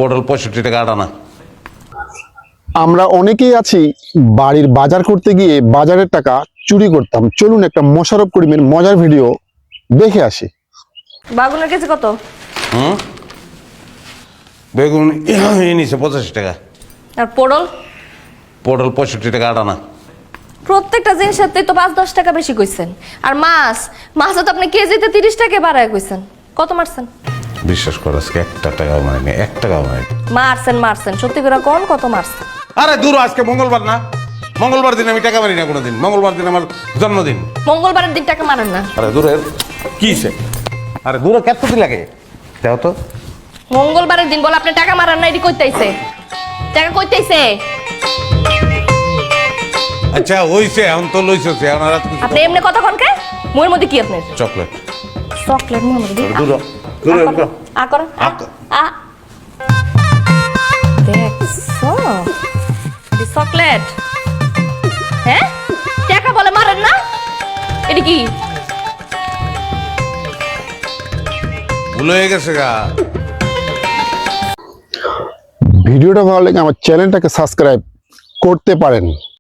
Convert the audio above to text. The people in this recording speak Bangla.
পটল 65 টাকা আটা না। আমরা অনেকেই আছি বাড়ির বাজার করতে গিয়ে বাজারের টাকা চুরি করতাম। চলুন একটা মোশাররফ করিমের মজার ভিডিও দেখে আসি। বাগুনের কেজি কত? বেগুন নিছে 85 টাকা। আর পটল? পটল 65 টাকা আটা না। প্রত্যেকটা জিনিসের তো 5-10 টাকা বেশি কইছেন। আর মাছও তো আপনি কেজিতে 30 টাকা বাড়ায় কইছেন। কত মারছেন? বিশ্বাস কর আজকে 1 টাকাও মারিনি, 1 টাকাও মারিনি। মারছেন সত্যি করে কোন কত মারছেন? আরে দূর, আজকে মঙ্গলবার না? মঙ্গলবার দিন আমি টাকা মারি না কোনোদিন। মঙ্গলবার দিন আমার জন্মদিন। মঙ্গলবারের দিন টাকা মারেন না? আরে দূরের কি সে? আরে দূরে কত লাগে দাও তো। মঙ্গলবারের দিন বলে আপনি টাকা মারান না, এটি কইতাইছে টাকা কইতাইছে। আচ্ছা হইছে, এখন তো লইছে এখন আর আপনি এমনি কথা কোন কে? মুয়ের মধ্যে কি আপনার? চকলেট। চকলেট মুয়ের মধ্যে দূর দূর আ করো আ দেখছো দি চকলেট। হ্যাঁ টাকা বলে মারেন না? এটি কি? ভুল হয়ে গেছে গা। ভিডিওটা ভালো লাগে আমার চ্যানেলটাকে সাবস্ক্রাইব করতে পারেন।